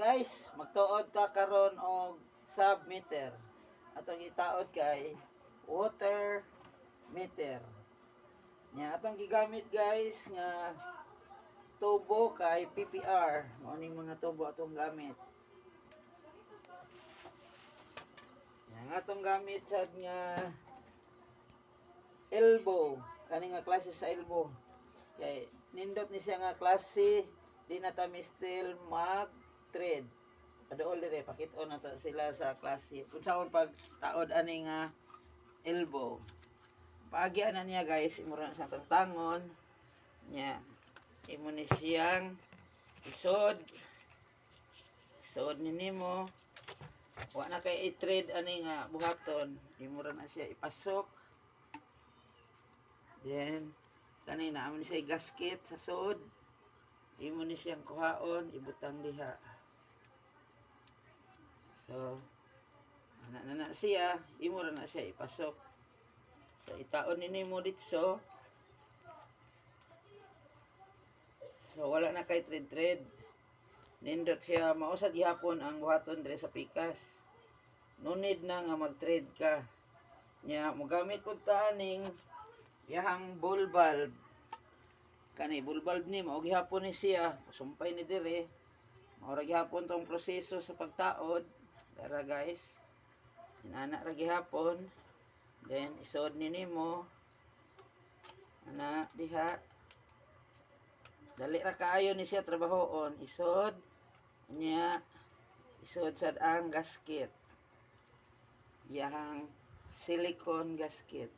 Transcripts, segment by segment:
guys, magtuod ta karon og submeter. Atong itaod kay water meter. Nya atong gigamit guys nga tubo kay PPR. Mao ning mga tubo atong gamit. Yang atong gamit sad nga elbow, kani nga klase sa elbow. Kay nindot ni siya nga klase di na ta mistil mag thread. Paduol dire pakit-on na sila sa klase. Unsaon pag taod ani nga elbow. Paagi ana niya guys, imo ra sa tangon nya. Imo ni siyang isod. Isod ni nimo. Wa na kay i-thread ani nga buhaton. Imo ra na siya ipasok. Then kanina amo ni siya gasket sa sod. Imo ni siyang kuhaon, ibutang diha. So, ana siya, imo ra na siya ipasok. So, itaon ni nimo ditso. So, wala na kay thread. Nindot siya, mausad gihapon ang buhaton dire sa pikas. No need na nga mag-thread ka. Nya, mogamit pud ta aning yahang ball valve. Kani ball valve ni mao gihapon ni siya, sumpay ni dire. Mao ra gihapon tong proseso sa pagtaod. Dara guys. Inana ra gihapon. Then isod ni nimo. Ana diha. Dali ra kaayo ni siya trabahoon. Isod nya isod sad ang gasket. Yahang silicone gasket.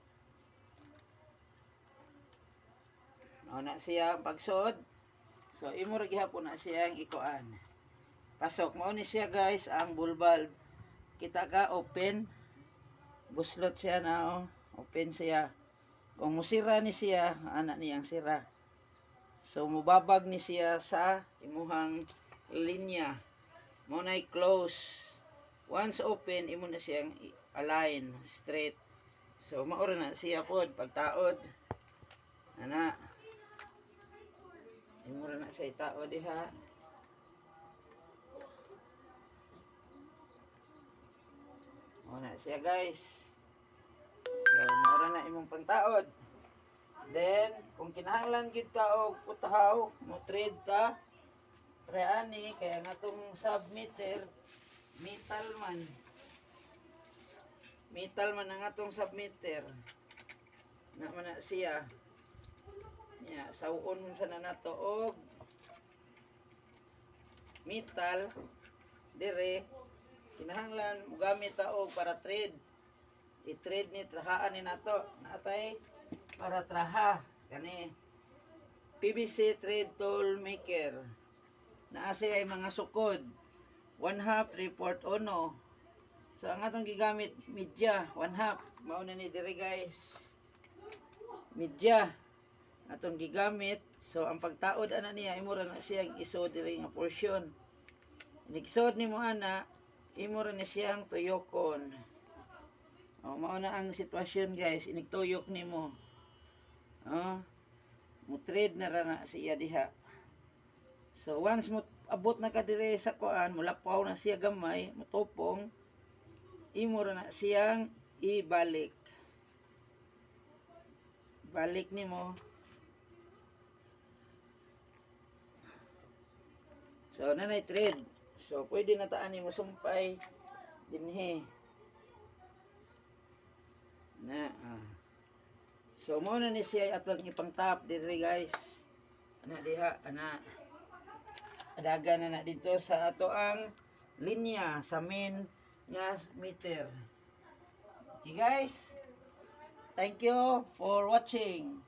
O na siya pagsod. So imo ra gihapon na siya ang ikuan. Pasok mao ni siya guys ang ball valve. Kita ka open. Buslot siya na open siya. Kung musira ni siya, ana niyang sira. So mubabag ni siya sa imuhang linya. Mo nay close. Once open, imo na siyang align straight. So mao ra na siya pod pagtaod. Ana mura na siya itao diha. Muna siya guys. So, mura na imong pangtaod. Then, kung kinahanglan gid ta og putahaw, mo thread ta. Pre ani kaya nga tong submeter metal man. Metal man ang atong submeter. Na man na siya. Ya, sawon sa nato og metal dire kinahanglan mogamit ta og para thread. I-thread ni trahaan ni nato natay para traha kani PVC thread tool maker. Naa siya ay mga sukod 1/2, 3/4 uno. So ang atong gigamit media 1/2 mao na ni dire guys. Media atong gigamit. So ang pagtaod ana niya imo ra na siya isod diri nga portion. Inisod nimo ana imo ra na siyang tuyokon. O mao na ang sitwasyon guys, inigtuyok nimo. Mo thread na ra na siya diha. So once mo abot na ka dire sa kuan, mulapaw na siya gamay, motupong imo ra na siyang ibalik. Balik nimo. So, nanay thread. So, pwede na taan mo sumpay dinhi. Na, So, mo na ni siya atong ipang top diri guys. Ana diha, ana. Adaga na dito sa ato ang linya sa main nga meter. Okay guys. Thank you for watching.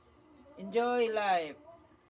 Enjoy life.